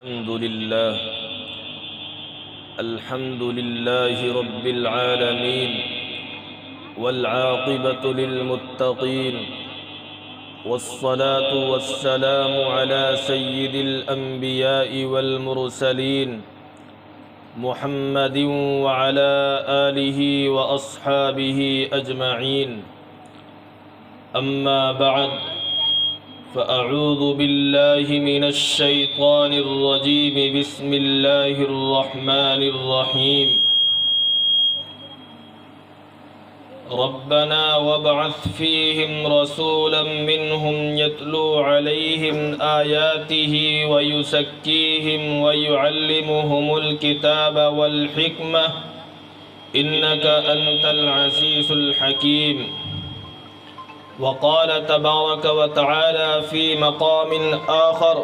الحمد لله رب العالمين والعاقبة للمتقين والصلاة والسلام على سيد الأنبياء والمرسلين محمد وعلى آله وأصحابه أجمعين. أما بعد، فأعوذ بالله من الشيطان الرجيم. بسم الله الرحمن الرحيم. ربنا وابعث فيهم رسولا منهم يتلو عليهم آياته ويزكيهم ويعلمهم الكتاب والحكمة إنك أنت العزيز الحكيم. وقال تبارك وتعالى في مقام آخر: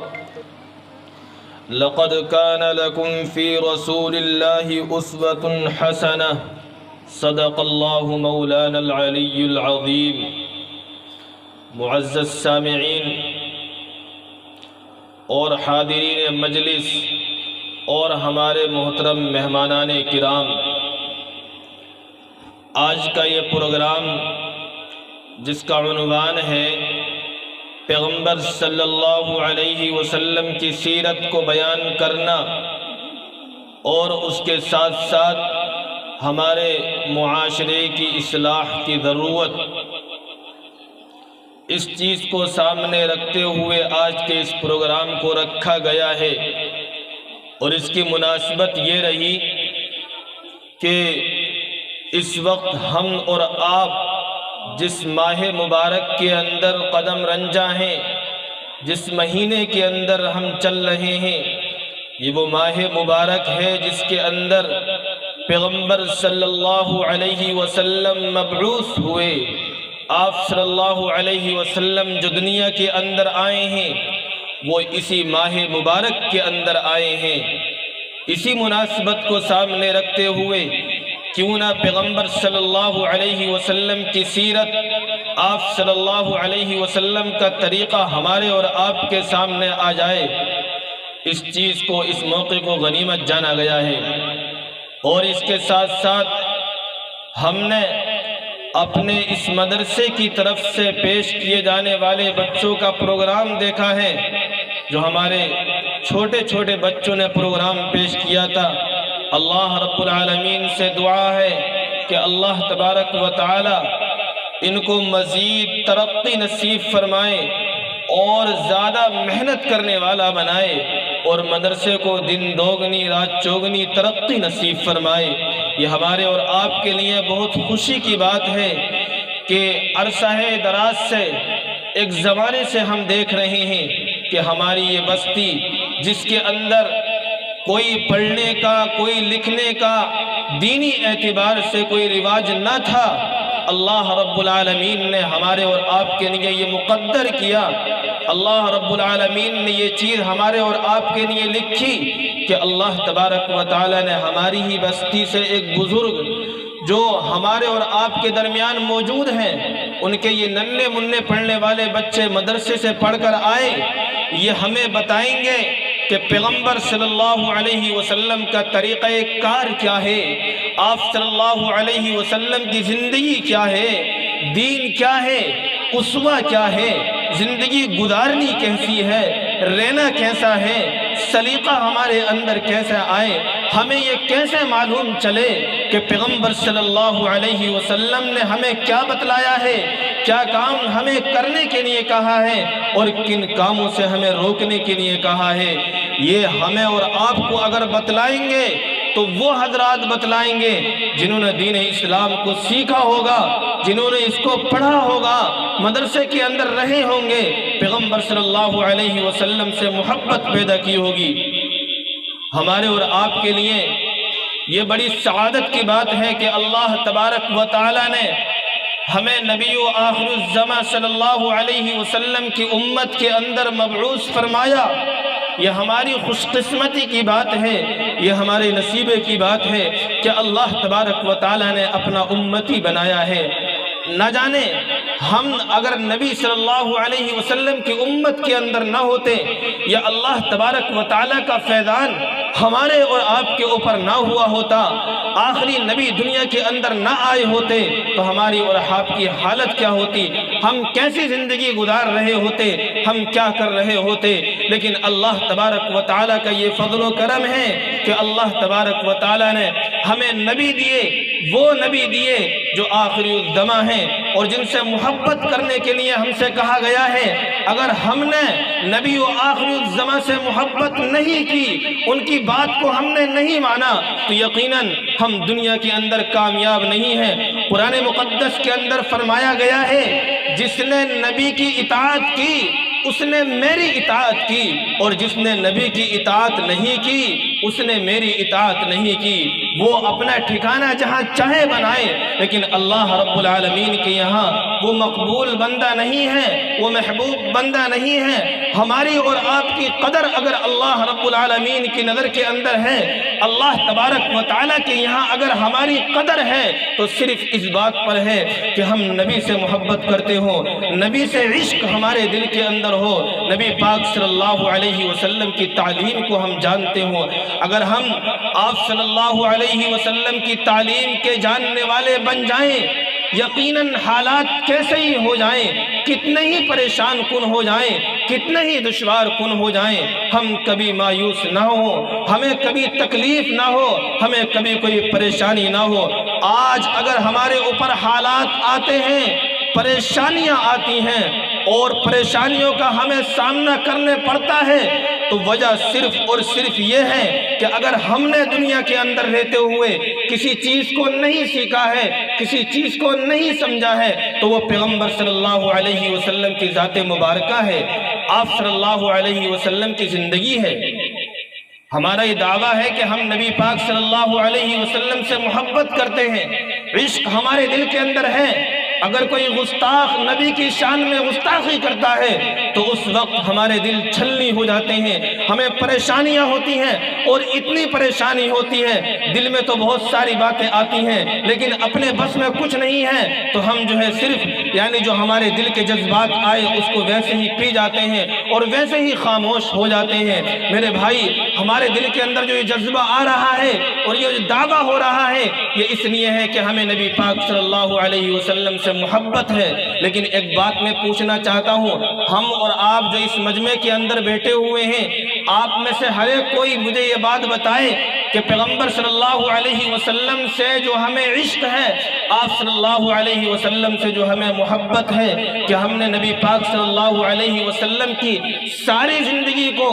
لقد كان لكم في رسول الله أسوة حسنة. صدق الله مولانا العلي العظيم. معزز سامعین اور حاضرین مجلس اور ہمارے محترم مہمانان کرام، آج کا یہ پروگرام جس کا عنوان ہے پیغمبر صلی اللہ علیہ وسلم کی سیرت کو بیان کرنا، اور اس کے ساتھ ساتھ ہمارے معاشرے کی اصلاح کی ضرورت، اس چیز کو سامنے رکھتے ہوئے آج کے اس پروگرام کو رکھا گیا ہے. اور اس کی مناسبت یہ رہی کہ اس وقت ہم اور آپ جس ماہ مبارک کے اندر قدم رنجاں ہیں، جس مہینے کے اندر ہم چل رہے ہیں، یہ وہ ماہ مبارک ہے جس کے اندر پیغمبر صلی اللہ علیہ وسلم مبعوث ہوئے. آپ صلی اللہ علیہ وسلم جو دنیا کے اندر آئے ہیں وہ اسی ماہ مبارک کے اندر آئے ہیں. اسی مناسبت کو سامنے رکھتے ہوئے کیوں نہ پیغمبر صلی اللہ علیہ وسلم کی سیرت، آپ صلی اللہ علیہ وسلم کا طریقہ ہمارے اور آپ کے سامنے آ جائے. اس چیز کو، اس موقع کو غنیمت جانا گیا ہے. اور اس کے ساتھ ساتھ ہم نے اپنے اس مدرسے کی طرف سے پیش کیے جانے والے بچوں کا پروگرام دیکھا ہے، جو ہمارے چھوٹے چھوٹے بچوں نے پروگرام پیش کیا تھا. اللہ رب العالمین سے دعا ہے کہ اللہ تبارک و تعالی ان کو مزید ترقی نصیب فرمائے اور زیادہ محنت کرنے والا بنائے، اور مدرسے کو دن دوگنی رات چوگنی ترقی نصیب فرمائے. یہ ہمارے اور آپ کے لیے بہت خوشی کی بات ہے کہ عرصہ دراز سے، ایک زمانے سے ہم دیکھ رہے ہیں کہ ہماری یہ بستی جس کے اندر کوئی پڑھنے کا، کوئی لکھنے کا دینی اعتبار سے کوئی رواج نہ تھا، اللہ رب العالمین نے ہمارے اور آپ کے لیے یہ مقدر کیا. اللہ رب العالمین نے یہ چیز ہمارے اور آپ کے لیے لکھی کہ اللہ تبارک و تعالی نے ہماری ہی بستی سے ایک بزرگ جو ہمارے اور آپ کے درمیان موجود ہیں، ان کے یہ ننھے منھے پڑھنے والے بچے مدرسے سے پڑھ کر آئے، یہ ہمیں بتائیں گے کہ پیغمبر صلی اللہ علیہ وسلم کا طریقہ کار کیا ہے، آپ صلی اللہ علیہ وسلم کی زندگی کیا ہے، دین کیا ہے، اسوہ کیا ہے، زندگی گزارنی کیسی ہے، رہنا کیسا ہے، سلیقہ ہمارے اندر کیسا آئے. ہمیں یہ کیسے معلوم چلے کہ پیغمبر صلی اللہ علیہ وسلم نے ہمیں کیا بتلایا ہے، کیا کام ہمیں کرنے کے لیے کہا ہے اور کن کاموں سے ہمیں روکنے کے لیے کہا ہے. یہ ہمیں اور آپ کو اگر بتلائیں گے تو وہ حضرات بتلائیں گے جنہوں نے دین اسلام کو سیکھا ہوگا، جنہوں نے اس کو پڑھا ہوگا، مدرسے کے اندر رہے ہوں گے، پیغمبر صلی اللہ علیہ وسلم سے محبت پیدا کی ہوگی. ہمارے اور آپ کے لیے یہ بڑی سعادت کی بات ہے کہ اللہ تبارک و تعالی نے ہمیں نبی و آخر الزمان صلی اللہ علیہ وسلم کی امت کے اندر مبعوث فرمایا. یہ ہماری خوش قسمتی کی بات ہے، یہ ہمارے نصیبے کی بات ہے کہ اللہ تبارک و تعالی نے اپنا امتی بنایا ہے. نہ جانے ہم اگر نبی صلی اللہ علیہ وسلم کی امت کے اندر نہ ہوتے یا اللہ تبارک و تعالیٰ کا فیضان ہمارے اور آپ کے اوپر نہ ہوا ہوتا، آخری نبی دنیا کے اندر نہ آئے ہوتے تو ہماری اور آپ کی حالت کیا ہوتی، ہم کیسی زندگی گزار رہے ہوتے، ہم کیا کر رہے ہوتے۔ لیکن اللہ تبارک و تعالیٰ کا یہ فضل و کرم ہے کہ اللہ تبارک و تعالیٰ نے ہمیں نبی دیے، وہ نبی دیے جو آخری الزماں ہیں اور جن سے محبت کرنے کے لیے ہم سے کہا گیا ہے۔ اگر ہم نے نبی و آخری الزماں سے محبت نہیں کی، ان کی بات کو ہم نے نہیں مانا، تو یقیناً ہم دنیا کے اندر کامیاب نہیں ہیں۔ قرآن مقدس کے اندر فرمایا گیا ہے، جس نے نبی کی اطاعت کی اس نے میری اطاعت کی، اور جس نے نبی کی اطاعت نہیں کی اس نے میری اطاعت نہیں کی۔ وہ اپنا ٹھکانہ جہاں چاہے بنائے، لیکن اللہ رب العالمین کے یہاں وہ مقبول بندہ نہیں ہے، وہ محبوب بندہ نہیں ہے۔ ہماری اور آپ کی قدر اگر اللہ رب العالمین کی نظر کے اندر ہے، اللہ تبارک و تعالیٰ کے یہاں اگر ہماری قدر ہے، تو صرف اس بات پر ہے کہ ہم نبی سے محبت کرتے ہوں، نبی سے عشق ہمارے دل کے اندر ہو، نبی پاک صلی اللہ علیہ وسلم کی تعلیم کو ہم جانتے ہوں۔ اگر ہم آپ صلی اللہ علیہ وسلم کی تعلیم کے جاننے والے بن جائیں، یقیناً حالات کیسے ہی ہو جائیں، کتنے ہی پریشان کن ہو جائیں، کتنے ہی دشوار کن ہو جائیں، ہم کبھی مایوس نہ ہوں، ہمیں کبھی تکلیف نہ ہو، ہمیں کبھی کوئی پریشانی نہ ہو۔ آج اگر ہمارے اوپر حالات آتے ہیں، پریشانیاں آتی ہیں اور پریشانیوں کا ہمیں سامنا کرنے پڑتا ہے، تو وجہ صرف اور صرف یہ ہے کہ اگر ہم نے دنیا کے اندر رہتے ہوئے کسی چیز کو نہیں سیکھا ہے، کسی چیز کو نہیں سمجھا ہے، تو وہ پیغمبر صلی اللہ علیہ وسلم کی ذات مبارکہ ہے، آپ صلی اللہ علیہ وسلم کی زندگی ہے۔ ہمارا یہ دعویٰ ہے کہ ہم نبی پاک صلی اللہ علیہ وسلم سے محبت کرتے ہیں، عشق ہمارے دل کے اندر ہے۔ اگر کوئی گستاخ نبی کی شان میں گستاخی کرتا ہے تو اس وقت ہمارے دل چھلنی ہو جاتے ہیں، ہمیں پریشانیاں ہوتی ہیں، اور اتنی پریشانی ہوتی ہے، دل میں تو بہت ساری باتیں آتی ہیں لیکن اپنے بس میں کچھ نہیں ہے، تو ہم جو ہے صرف جو ہمارے دل کے جذبات آئے اس کو ویسے ہی پی جاتے ہیں اور ویسے ہی خاموش ہو جاتے ہیں۔ میرے بھائی، ہمارے دل کے اندر جو یہ جذبہ آ رہا ہے اور یہ جو دعویٰ ہو رہا ہے، یہ اس لیے ہے کہ ہمیں نبی پاک صلی اللہ علیہ وسلم سے محبت ہے۔ لیکن ایک بات میں پوچھنا چاہتا ہوں، ہم اور آپ جو اس مجمع کے اندر بیٹھے ہوئے ہیں، آپ میں سے ہر ایک کوئی مجھے یہ بات بتائے کہ پیغمبر صلی اللہ علیہ وسلم سے جو ہمیں عشق ہے، آپ صلی اللہ علیہ وسلم سے جو ہمیں محبت ہے، کہ ہم نے نبی پاک صلی اللہ علیہ وسلم کی ساری زندگی کو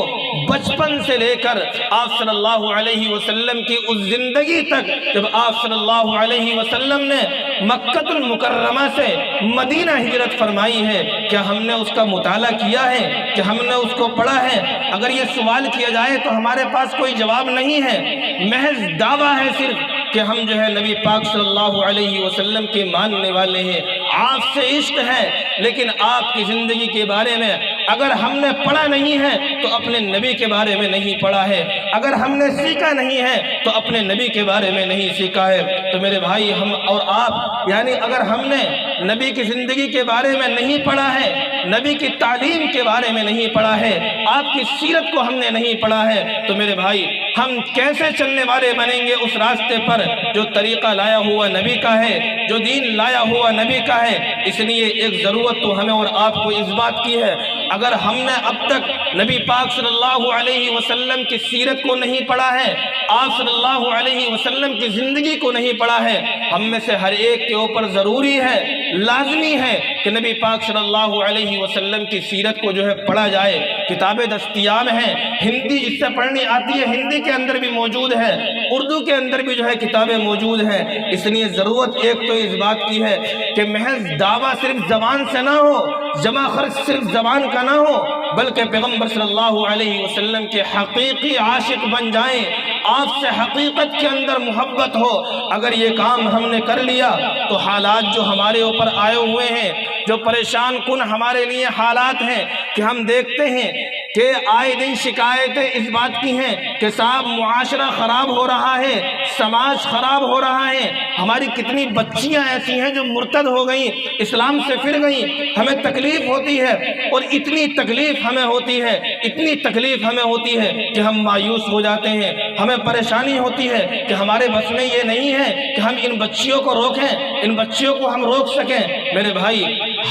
بچپن سے لے کر آپ صلی اللہ علیہ وسلم کی اس زندگی تک، جب آپ صلی اللہ علیہ وسلم نے مکہ المکرمہ سے مدینہ ہجرت فرمائی ہے، کیا ہم نے اس کا مطالعہ کیا ہے، کہ ہم نے اس کو پڑھا ہے؟ اگر یہ سوال کیا جائے تو ہمارے پاس کوئی جواب نہیں ہے، محض دعویٰ ہے صرف کہ ہم جو ہے نبی پاک صلی اللہ علیہ وسلم کے ماننے والے ہیں، آپ سے عشق ہے، لیکن آپ کی زندگی کے بارے میں اگر ہم نے پڑھا نہیں ہے تو اپنے نبی کے بارے میں نہیں پڑھا ہے، اگر ہم نے سیکھا نہیں ہے تو اپنے نبی کے بارے میں نہیں سیکھا ہے۔ تو میرے بھائی، ہم اور آپ اگر ہم نے نبی کی زندگی کے بارے میں نہیں پڑھا ہے، نبی کی تعلیم کے بارے میں نہیں پڑھا ہے، آپ کی سیرت کو ہم نے نہیں پڑھا ہے، تو میرے بھائی ہم کیسے چلنے والے بنیں گے اس راستے پر جو طریقہ لایا ہوا نبی کا ہے، جو دین لایا ہوا نبی کا ہے؟ اس لیے ایک ضرورت تو ہمیں اور آپ کو اس بات کی ہے، اگر ہم نے اب تک نبی پاک صلی اللہ علیہ وسلم کی سیرت کو نہیں پڑھا ہے، آپ صلی اللہ علیہ وسلم کی زندگی کو نہیں پڑھا ہے، ہم میں سے ہر ایک کے اوپر ضروری ہے، لازمی ہے کہ نبی پاک صلی اللہ علیہ وسلم کی سیرت کو جو ہے پڑھا جائے۔ کتابیں دستیاب ہیں، ہندی جس سے پڑھنی آتی ہے ہندی کے اندر بھی موجود ہے، اردو کے اندر بھی جو ہے کتابیں موجود ہیں۔ اس لیے ضرورت ایک تو اس بات کی ہے کہ محض دعویٰ صرف زبان سے نہ ہو، جمع خرچ صرف زبان کا نہ ہو، بلکہ پیغمبر صلی اللہ علیہ وسلم کے حقیقی عاشق بن جائیں، آپ سے حقیقت کے اندر محبت ہو۔ اگر یہ کام ہم نے کر لیا تو حالات جو ہمارے اوپر آئے ہوئے ہیں، جو پریشان کن ہمارے لیے حالات ہیں، کہ ہم دیکھتے ہیں کہ آئے دن شکایتیں اس بات کی ہیں کہ صاحب معاشرہ خراب ہو رہا ہے، سماج خراب ہو رہا ہے، ہماری کتنی بچیاں ایسی ہیں جو مرتد ہو گئیں، اسلام سے پھر گئیں، ہمیں تکلیف ہوتی ہے، اور اتنی تکلیف ہمیں ہوتی ہے، اتنی تکلیف ہمیں ہوتی ہے کہ ہم مایوس ہو جاتے ہیں، ہمیں پریشانی ہوتی ہے کہ ہمارے بس میں یہ نہیں ہے کہ ہم ان بچیوں کو روکیں، ان بچیوں کو ہم روک سکیں۔ میرے بھائی،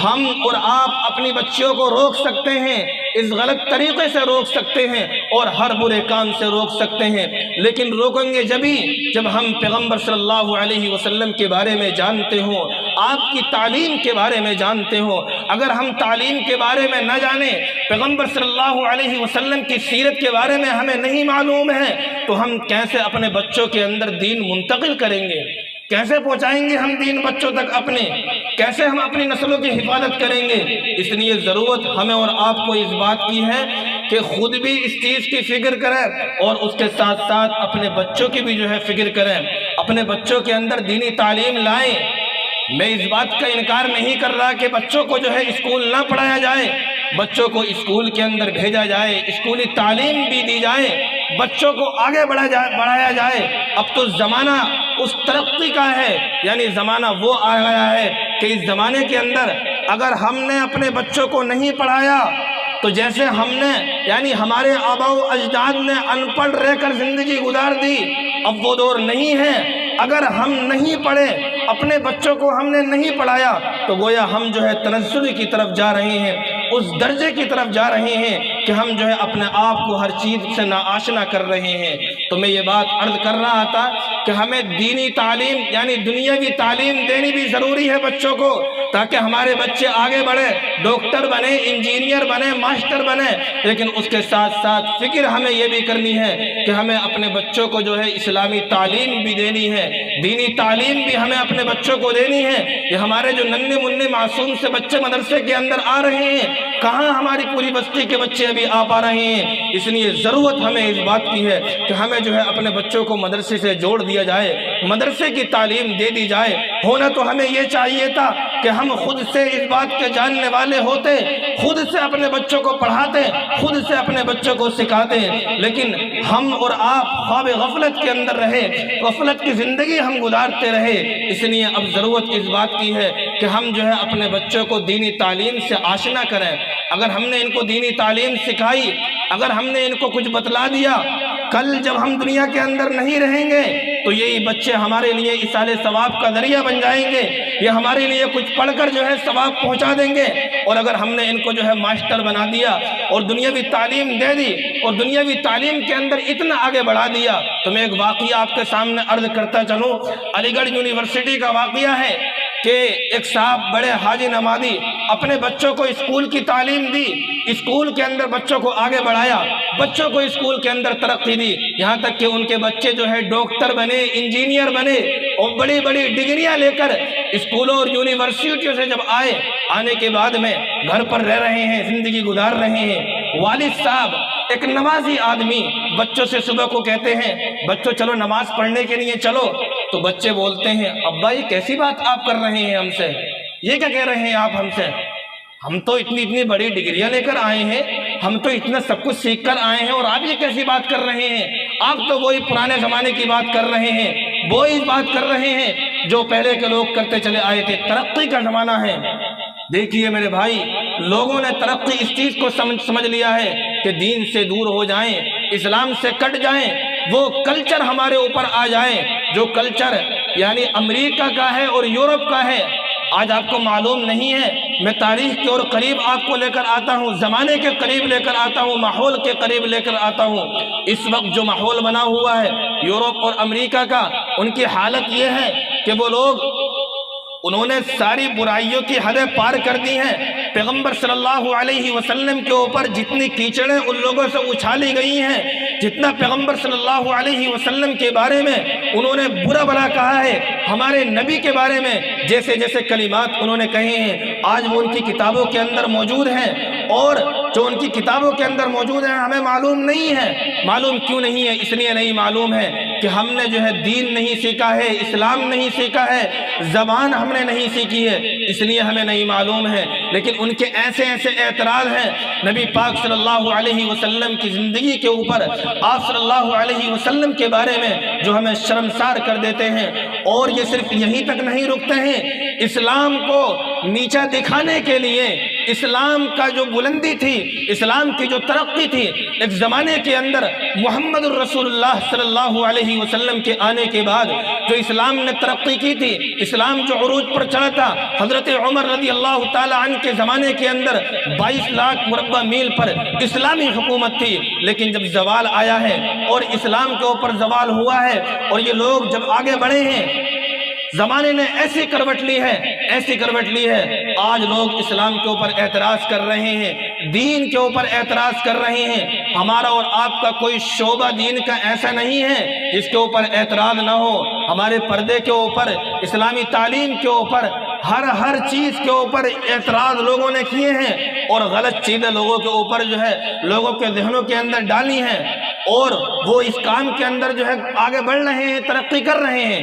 ہم اور آپ اپنی بچیوں کو روک سکتے ہیں، اس غلط طریقے سے روک سکتے ہیں اور ہر برے کام سے روک سکتے ہیں، لیکن روکیں گے جب ہم پیغمبر صلی اللہ علیہ وسلم کے بارے میں جانتے ہوں، آپ کی تعلیم کے بارے میں جانتے ہوں۔ اگر ہم تعلیم کے بارے میں نہ جانیں، پیغمبر صلی اللہ علیہ وسلم کی سیرت کے بارے میں ہمیں نہیں معلوم ہے، تو ہم کیسے اپنے بچوں کے اندر دین منتقل کریں گے؟ کیسے پہنچائیں گے ہم دین بچوں تک اپنے؟ کیسے ہم اپنی نسلوں کی حفاظت کریں گے؟ اس لیے ضرورت ہمیں اور آپ کو اس بات کی ہے کہ خود بھی اس چیز کی فکر کریں اور اس کے ساتھ ساتھ اپنے بچوں کی بھی فکر کریں، اپنے بچوں کے اندر دینی تعلیم لائیں۔ میں اس بات کا انکار نہیں کر رہا کہ بچوں کو اسکول نہ پڑھایا جائے، بچوں کو اسکول کے اندر بھیجا جائے، اسکولی تعلیم بھی دی جائے، بچوں کو آگے بڑھایا جائے۔ اب تو زمانہ اس ترقی کا ہے، یعنی زمانہ وہ آ گیا ہے کہ اس زمانے کے اندر اگر ہم نے اپنے بچوں کو نہیں پڑھایا تو جیسے ہم نے یعنی ہمارے آباء و اجداد نے ان پڑھ رہ کر زندگی گزار دی، اب وہ دور نہیں ہے۔ اگر ہم نہیں پڑھے، اپنے بچوں کو ہم نے نہیں پڑھایا، تو گویا ہم تنزل کی طرف جا رہے ہیں، اس درجے کی طرف جا رہے ہیں کہ ہم اپنے آپ کو ہر چیز سے ناآشنا کر رہے ہیں۔ تو میں یہ بات عرض کر رہا تھا کہ ہمیں دینی تعلیم یعنی دنیاوی تعلیم دینی بھی ضروری ہے بچوں کو، تاکہ ہمارے بچے آگے بڑھے، ڈاکٹر بنے، انجینئر بنے، ماسٹر بنے، لیکن اس کے ساتھ ساتھ فکر ہمیں یہ بھی کرنی ہے کہ ہمیں اپنے بچوں کو اسلامی تعلیم بھی دینی ہے، دینی تعلیم بھی ہمیں اپنے بچوں کو دینی ہے۔ یہ ہمارے ننھے منھے معصوم سے بچے مدرسے کے اندر آ رہے ہیں، کہاں ہماری پوری بستی کے بچے ابھی آ پا رہے ہیں؟ اس لیے ضرورت ہمیں اس بات کی ہے کہ ہمیں اپنے بچوں کو مدرسے سے جوڑ دیا جائے، مدرسے کی تعلیم دے دی جائے۔ ہونا تو ہمیں یہ چاہیے تھا کہ ہم خود سے اس بات کے جاننے والے ہوتے، خود سے اپنے بچوں کو پڑھاتے، خود سے اپنے بچوں کو سکھاتے، لیکن ہم اور آپ خواب غفلت کے اندر رہے، غفلت کی زندگی ہم گزارتے رہے۔ اس لیے اب ضرورت اس بات کی ہے کہ ہم اپنے بچوں کو دینی تعلیم سے آشنا کریں۔ اگر ہم نے ان کو دینی تعلیم سکھائی، اگر ہم نے ان کو کچھ بتلا دیا، کل جب ہم دنیا کے اندر نہیں رہیں گے تو یہی بچے ہمارے لیے ایصال ثواب کا ذریعہ بن جائیں گے، یہ ہمارے لیے کچھ پڑھ کر ثواب پہنچا دیں گے۔ اور اگر ہم نے ان کو ماسٹر بنا دیا اور دنیاوی تعلیم دے دی اور دنیاوی تعلیم کے اندر اتنا آگے بڑھا دیا، تو میں ایک واقعہ آپ کے سامنے عرض کرتا چلوں۔ علی گڑھ یونیورسٹی کا واقعہ ہے کہ ایک صاحب بڑے حاجی نمازی اپنے بچوں کو اسکول کی تعلیم دی، اسکول کے اندر بچوں کو آگے بڑھایا، بچوں کو اسکول کے اندر ترقی دی، یہاں تک کہ ان کے بچے ڈاکٹر بنے، انجینئر بنے اور بڑی بڑی ڈگریاں لے کر اسکولوں اور یونیورسٹیوں سے جب آنے کے بعد میں گھر پر رہ رہے ہیں، زندگی گزار رہے ہیں۔ والد صاحب ایک نمازی آدمی بچوں سے صبح کو کہتے ہیں بچوں چلو نماز پڑھنے کے لیے چلو، تو بچے بولتے ہیں ابا یہ کیسی بات آپ کر رہے ہیں ہم سے، یہ کیا کہہ رہے ہیں آپ ہم سے؟ ہم تو اتنی بڑی ڈگریاں لے کر آئے ہیں، ہم تو اتنا سب کچھ سیکھ کر آئے ہیں، اور آپ یہ کیسی بات کر رہے ہیں؟ آپ تو وہی پرانے زمانے کی بات کر رہے ہیں، وہی بات کر رہے ہیں جو پہلے کے لوگ کرتے چلے آئے تھے۔ ترقی کا زمانہ ہے۔ دیکھیے میرے بھائی، لوگوں نے ترقی اس چیز کو سمجھ لیا ہے کہ دین سے دور ہو جائیں، اسلام سے کٹ جائیں، وہ کلچر ہمارے اوپر آ جائے جو کلچر یعنی امریکہ کا ہے اور یورپ کا ہے۔ آج آپ کو معلوم نہیں ہے، میں تاریخ کے اور قریب آپ کو لے کر آتا ہوں، زمانے کے قریب لے کر آتا ہوں، ماحول کے قریب لے کر آتا ہوں۔ اس وقت جو ماحول بنا ہوا ہے یورپ اور امریکہ کا، ان کی حالت یہ ہے کہ وہ لوگ انہوں نے ساری برائیوں کی حدیں پار کر دی ہیں۔ پیغمبر صلی اللہ علیہ وسلم کے اوپر جتنی کیچڑیں ان لوگوں سے اچھالی گئی ہیں، جتنا پیغمبر صلی اللہ علیہ وسلم کے بارے میں انہوں نے برا بھلا کہا ہے، ہمارے نبی کے بارے میں جیسے جیسے کلمات انہوں نے کہے ہیں، آج وہ ان کی کتابوں کے اندر موجود ہیں۔ اور جو ان کی کتابوں کے اندر موجود ہیں ہمیں معلوم نہیں ہے۔ معلوم کیوں نہیں ہے؟ اس لیے نہیں معلوم ہے کہ ہم نے جو ہے دین نہیں سیکھا ہے، اسلام نہیں سیکھا ہے، زبان ہم نے نہیں سیکھی ہے، اس لیے ہمیں نہیں معلوم ہے۔ لیکن ان کے ایسے ایسے اعتراض ہیں نبی پاک صلی اللہ علیہ وسلم کی زندگی کے اوپر، آپ صلی اللہ علیہ وسلم کے بارے میں، جو ہمیں شرمسار کر دیتے ہیں۔ اور یہ صرف یہیں تک نہیں رکتے ہیں، اسلام کو نیچا دکھانے کے لیے، اسلام کا جو بلندی تھی، اسلام کی جو ترقی تھی، ایک زمانے کے اندر محمد الرسول اللہ صلی اللہ علیہ وسلم کے آنے کے بعد جو اسلام نے ترقی کی تھی، اسلام جو عروج پر چڑھا تھا، حضرت عمر رضی اللہ تعالی عنہ کے زمانے کے اندر 22 لاکھ مربع میل پر اسلامی حکومت تھی۔ لیکن جب زوال آیا ہے اور اسلام کے اوپر زوال ہوا ہے اور یہ لوگ جب آگے بڑھے ہیں، زمانے نے ایسی کروٹ لی ہے، ایسی کروٹ لی ہے، آج لوگ اسلام کے اوپر اعتراض کر رہے ہیں، دین کے اوپر اعتراض کر رہے ہیں۔ ہمارا اور آپ کا کوئی شعبہ دین کا ایسا نہیں ہے جس کے اوپر اعتراض نہ ہو۔ ہمارے پردے کے اوپر، اسلامی تعلیم کے اوپر، ہر چیز کے اوپر اعتراض لوگوں نے کیے ہیں اور غلط چیزیں لوگوں کے اوپر جو ہے لوگوں کے ذہنوں کے اندر ڈالی ہیں، اور وہ اس کام کے اندر جو ہے آگے بڑھ رہے ہیں، ترقی کر رہے ہیں۔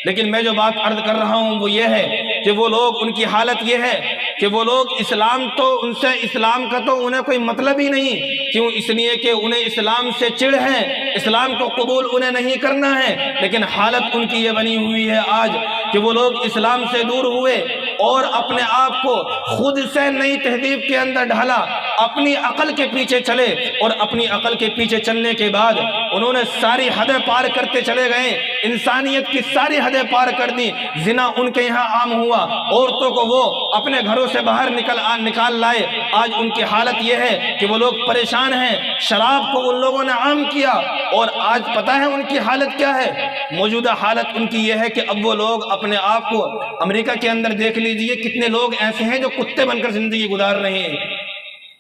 لیکن میں جو بات عرض کر رہا ہوں وہ یہ ہے کہ وہ لوگ، ان کی حالت یہ ہے کہ وہ لوگ اسلام تو ان سے، اسلام کا تو انہیں کوئی مطلب ہی نہیں۔ کیوں؟ اس لیے کہ انہیں اسلام سے چڑ ہے، اسلام کو قبول انہیں نہیں کرنا ہے۔ لیکن حالت ان کی یہ بنی ہوئی ہے آج کہ وہ لوگ اسلام سے دور ہوئے اور اپنے آپ کو خود سے نئی تہذیب کے اندر ڈھالا، اپنی عقل کے پیچھے چلے، اور اپنی عقل کے پیچھے چلنے کے بعد انہوں نے ساری حدیں پار کرتے چلے گئے، انسانیت کی ساری حدیں پار کر دی۔ زنا ان کے یہاں عام ہوا، عورتوں کو وہ اپنے گھروں سے باہر نکال لائے۔ آج ان کی حالت یہ ہے کہ وہ لوگ پریشان ہیں، شراب کو ان لوگوں نے عام کیا، اور آج پتہ ہے ان کی حالت کیا ہے؟ موجودہ حالت ان کی یہ ہے کہ اب وہ لوگ اپنے آپ کو، امریکہ کے اندر دیکھ لیجئے کتنے لوگ ایسے ہیں جو کتے بن کر زندگی گزار رہے ہیں،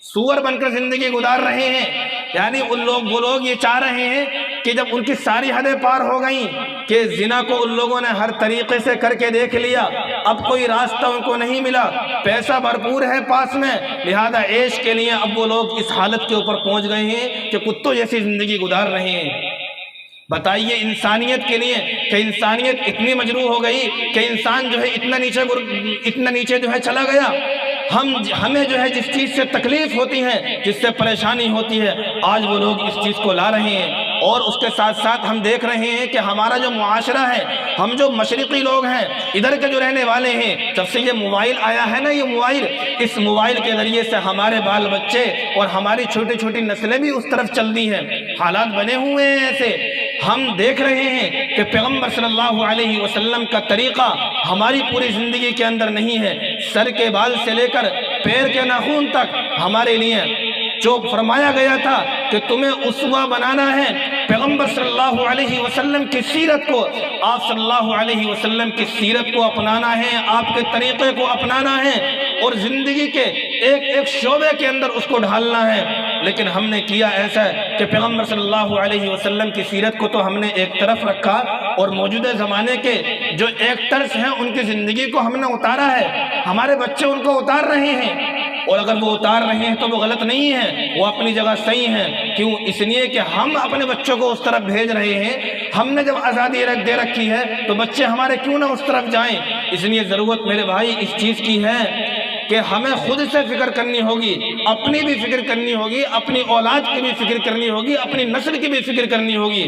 سور بن کر زندگی گزار رہے ہیں۔ یعنی وہ لوگ یہ چاہ رہے ہیں کہ جب ان کی ساری حدیں پار ہو گئیں کہ زنا کو ان لوگوں نے ہر طریقے سے کر کے دیکھ لیا، اب کوئی راستہ ان کو نہیں ملا، پیسہ بھرپور ہے پاس میں، لہذا عیش کے لیے اب وہ لوگ اس حالت کے اوپر پہنچ گئے ہیں کہ کتوں جیسی زندگی گزار رہے ہیں۔ بتائیے انسانیت کے لیے کہ انسانیت اتنی مجروح ہو گئی کہ انسان جو ہے اتنا نیچے جو ہے چلا گیا۔ ہمیں جو ہے جس چیز سے تکلیف ہوتی ہے، جس سے پریشانی ہوتی ہے، آج وہ لوگ اس چیز کو لا رہے ہیں۔ اور اس کے ساتھ ساتھ ہم دیکھ رہے ہیں کہ ہمارا جو معاشرہ ہے، ہم جو مشرقی لوگ ہیں، ادھر کے جو رہنے والے ہیں، جب سے یہ موبائل آیا ہے نا، یہ موبائل، اس موبائل کے ذریعے سے ہمارے بال بچے اور ہماری چھوٹی چھوٹی نسلیں بھی اس طرف چل دی ہیں۔ حالات بنے ہوئے ہیں ایسے۔ ہم دیکھ رہے ہیں کہ پیغمبر صلی اللہ علیہ وسلم کا طریقہ ہماری پوری زندگی کے اندر نہیں ہے۔ سر کے بال سے لے کر پیر کے ناخن تک ہمارے لیے جو فرمایا گیا تھا کہ تمہیں اسوہ بنانا ہے پیغمبر صلی اللہ علیہ وسلم کی سیرت کو، آپ صلی اللہ علیہ وسلم کی سیرت کو اپنانا ہے، آپ کے طریقے کو اپنانا ہے اور زندگی کے ایک ایک شعبے کے اندر اس کو ڈھالنا ہے۔ لیکن ہم نے کیا ایسا کہ پیغمبر صلی اللہ علیہ وسلم کی سیرت کو تو ہم نے ایک طرف رکھا اور موجودہ زمانے کے جو ایکٹرز ہیں ان کی زندگی کو ہم نے اتارا ہے، ہمارے بچے ان کو اتار رہے ہیں، اور اگر وہ اتار رہے ہیں تو وہ غلط نہیں ہے، وہ اپنی جگہ صحیح ہیں۔ کیوں؟ اس لیے کہ ہم اپنے بچوں کو اس طرف بھیج رہے ہیں۔ ہم نے جب آزادی دے رکھی ہے تو بچے ہمارے کیوں نہ اس طرف جائیں؟ اس لیے ضرورت میرے بھائی اس چیز کی ہے کہ ہمیں خود سے فکر کرنی ہوگی، اپنی بھی فکر کرنی ہوگی، اپنی اولاد کی بھی فکر کرنی ہوگی، اپنی نسل کی بھی فکر کرنی ہوگی۔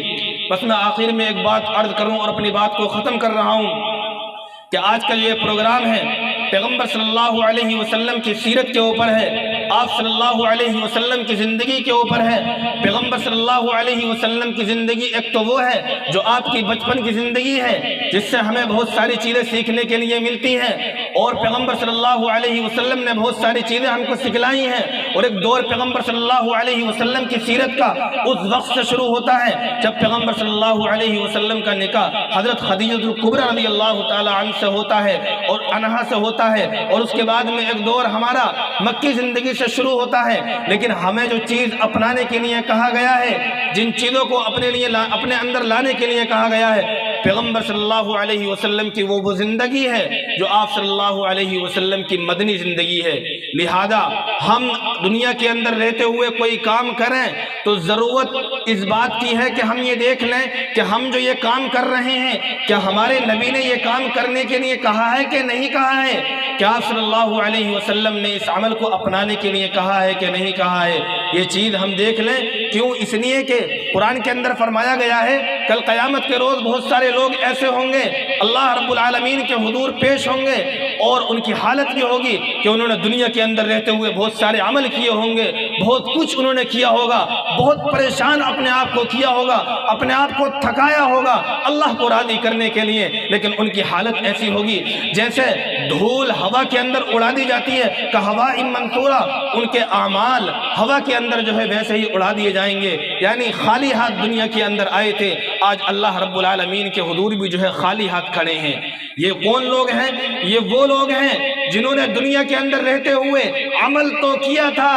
بس میں آخر میں ایک بات عرض کروں اور اپنی بات کو ختم کر رہا ہوں کہ آج کا یہ پروگرام ہے پیغمبر صلی اللہ علیہ وسلم کی سیرت کے اوپر ہے، آپ صلی اللہ علیہ وسلم کی زندگی کے اوپر ہے۔ پیغمبر صلی اللہ علیہ وسلم کی زندگی ایک تو وہ ہے جو آپ کی بچپن کی زندگی ہے، جس سے ہمیں بہت ساری چیزیں سیکھنے کے لیے ملتی ہیں، اور پیغمبر صلی اللہ علیہ وسلم نے بہت ساری چیزیں ہم کو سکھلائی ہیں۔ اور ایک دور پیغمبر صلی اللہ علیہ وسلم کی سیرت کا اس وقت سے شروع ہوتا ہے جب پیغمبر صلی اللہ علیہ وسلم کا نکاح حضرت خدیجہ الکبریٰ رضی اللہ تعالی عنہ سے ہوتا ہے اور عنہا سے ہوتا ہے، اور اس کے بعد میں ایک دور ہمارا مکی زندگی سے شروع ہوتا ہے۔ لیکن ہمیں جو چیز اپنانے کے لیے کہا گیا ہے، جن چیزوں کو اپنے اندر لانے کے لیے کہا گیا ہے، پیغمبر صلی اللہ علیہ وسلم کی وہ زندگی ہے جو آپ صلی اللہ علیہ وسلم کی مدنی زندگی ہے۔ لہذا ہم دنیا کے اندر رہتے ہوئے کوئی کام کریں تو ضرورت اس بات کی ہے کہ ہم یہ دیکھ لیں کہ ہم جو یہ کام کر رہے ہیں کیا ہمارے نبی نے یہ کام کرنے کے لیے کہا ہے کہ نہیں کہا ہے؟ کیا صلی اللہ علیہ وسلم نے اس عمل کو اپنانے کے لیے کہا ہے کہ نہیں کہا ہے؟ یہ چیز ہم دیکھ لیں۔ کیوں؟ اس لیے کہ قرآن کے اندر فرمایا گیا ہے کل قیامت کے روز بہت سارے لوگ ایسے ہوں گے اللہ رب العالمین کے حضور پیش ہوں گے اور ان کی حالت یہ ہوگی کہ انہوں نے دنیا کے اندر رہتے ہوئے بہت سارے عمل کیے ہوں گے، بہت کچھ انہوں نے کیا ہوگا، بہت پریشان اپنے آپ کو کیا ہوگا، اپنے آپ کو تھکایا ہوگا اللہ کو راضی کرنے کے لیے، لیکن ان کی حالت ایسی ہوگی جیسے دھول ہوا کے اندر اڑا دی جاتی ہے کہ ہوا منصورہ، ان کے اعمال ہوا کے اندر جو ہے ویسے ہی اڑا دیے جائیں گے، یعنی خالی ہاتھ دنیا کے اندر آئے تھے، آج اللہ رب العالمین کے حضور بھی جو ہے خالی ہاتھ کھڑے ہیں۔ یہ کون لوگ ہیں؟ یہ وہ لوگ ہیں جنہوں نے دنیا کے اندر رہتے ہوئے عمل تو کیا تھا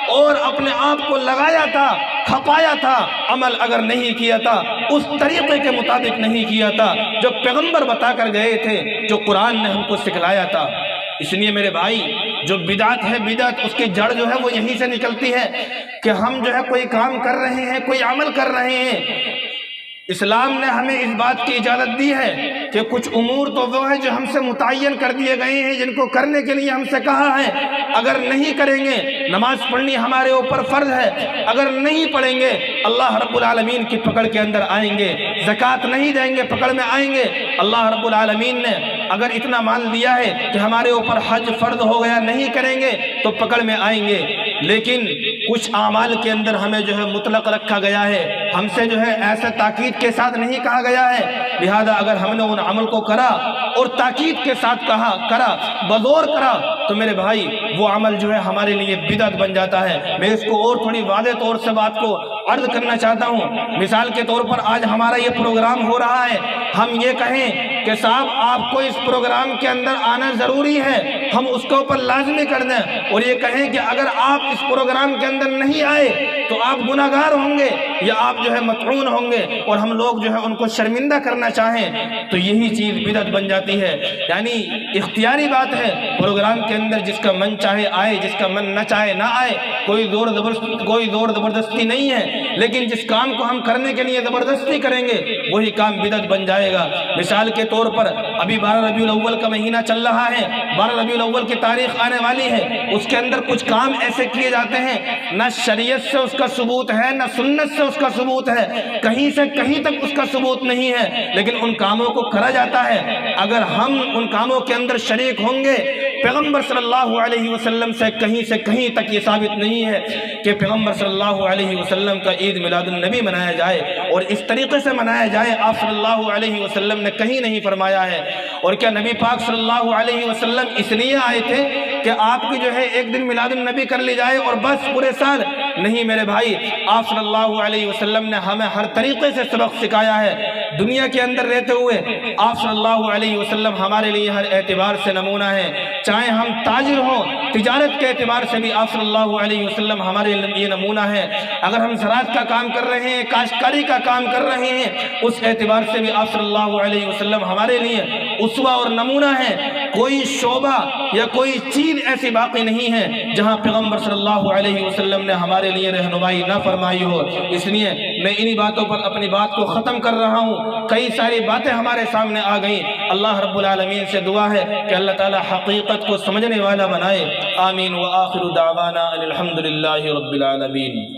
اور اپنے آپ کو لگایا تھا، کھپایا تھا، عمل اگر نہیں کیا تھا اس طریقے کے مطابق نہیں کیا تھا جو پیغمبر بتا کر گئے تھے، جو قرآن نے ہم کو سکھلایا تھا۔ اس لیے میرے بھائی جو بدعت ہے، بدعت اس کی جڑ جو ہے وہ یہیں سے نکلتی ہے کہ ہم جو ہے کوئی کام کر رہے ہیں، کوئی عمل کر رہے ہیں۔ اسلام نے ہمیں اس بات کی اجازت دی ہے کہ کچھ امور تو وہ ہیں جو ہم سے متعین کر دیے گئے ہیں، جن کو کرنے کے لیے ہم سے کہا ہے، اگر نہیں کریں گے نماز پڑھنی ہمارے اوپر فرض ہے، اگر نہیں پڑھیں گے اللہ رب العالمین کی پکڑ کے اندر آئیں گے، زکوٰۃ نہیں دیں گے پکڑ میں آئیں گے۔ اللہ رب العالمین نے اگر اتنا مان لیا ہے کہ ہمارے اوپر حج فرض ہو گیا، نہیں کریں گے تو پکڑ میں آئیں گے، لیکن کچھ اعمال کے اندر ہمیں جو ہے مطلق رکھا گیا ہے، ہم سے جو ہے ایسے تاکید کے ساتھ نہیں کہا گیا ہے، لہذا اگر ہم نے ان عمل کو کرا اور تاکید کے ساتھ کرا، بزور کرا، تو میرے بھائی وہ عمل جو ہے ہمارے لیے بدعت بن جاتا ہے۔ میں اس کو اور تھوڑی واضح طور سے بات کو عرض کرنا چاہتا ہوں۔ مثال کے طور پر آج ہمارا یہ پروگرام ہو رہا ہے، ہم یہ کہیں کہ صاحب آپ کو اس پروگرام کے اندر آنا ضروری ہے، ہم اس کے اوپر لازمی کر دیں، اور یہ کہیں کہ اگر آپ اس پروگرام کے اندر نہیں آئے تو آپ گناہگار ہوں گے یا آپ جو ہے مطعون ہوں گے، اور ہم لوگ جو ہے ان کو شرمندہ کرنا چاہیں، تو یہی چیز بدعت بن جاتی ہے۔ یعنی اختیاری بات ہے، پروگرام کے اندر جس کا من چاہے آئے، جس کا من نہ چاہے نہ آئے، کوئی زور زبردستی نہیں ہے، لیکن جس کام کو ہم کرنے کے لیے زبردستی کریں گے وہی کام بدعت بن جائے گا۔ مثال کے طور پر ابھی 12 ربیع الاول کا مہینہ چل رہا ہے، 12 ربیع الاول کی تاریخ آنے والی ہے، اس کے اندر کچھ کام ایسے کیے جاتے ہیں نہ شریعت سے اس کا ثبوت ہے نہ سنت سے اس کا ثبوت ہے، کہیں سے کہیں تک اس کا ثبوت نہیں ہے، لیکن ان کاموں کو کرا جاتا ہے۔ اگر ہم ان کاموں کے اندر شریک ہوں گے، پیغمبر صلی اللہ علیہ وسلم سے کہیں تک یہ ثابت نہیں ہے کہ پیغمبر صلی اللہ علیہ وسلم کا عید میلاد النبی منایا جائے اور اس طریقے سے منایا جائے، آپ صلی اللہ علیہ وسلم نے کہیں نہیں فرمایا ہے۔ اور کیا نبی پاک صلی اللہ علیہ وسلم اس لیے آئے تھے کہ آپ کی جو ہے ایک دن میلاد النبی کر لی جائے اور بس پورے سال؟ نہیں میرے بھائی، آپ صلی اللہ علیہ وسلم نے ہمیں ہر طریقے سے سبق سکھایا ہے۔ دنیا کے اندر رہتے ہوئے آپ صلی اللہ علیہ وسلم ہمارے لیے ہر اعتبار سے نمونہ ہے، چاہے ہم تاجر ہوں، تجارت کے اعتبار سے بھی آپ صلی اللہ علیہ وسلم ہمارے لیے نمونہ ہے، اگر ہم زراعت کا کام کر رہے ہیں، کاشتکاری کا کام کر رہے ہیں، اس اعتبار سے بھی آپ صلی اللہ علیہ وسلم ہمارے لیے اسوہ اور نمونہ ہے۔ کوئی شعبہ یا کوئی چیز ایسی باقی نہیں ہے جہاں پیغمبر صلی اللہ علیہ وسلم نے ہمارے لیے رہنمائی نہ فرمائی ہو۔ اس لیے میں انہی باتوں پر اپنی بات کو ختم کر رہا ہوں۔ کئی ساری باتیں ہمارے سامنے آ گئیں، اللہ رب العالمین سے دعا ہے کہ اللہ تعالی حقیقت کو سمجھنے والا بنائے۔ آمین۔ وآخر دعوانا ان الحمد للہ رب العالمین۔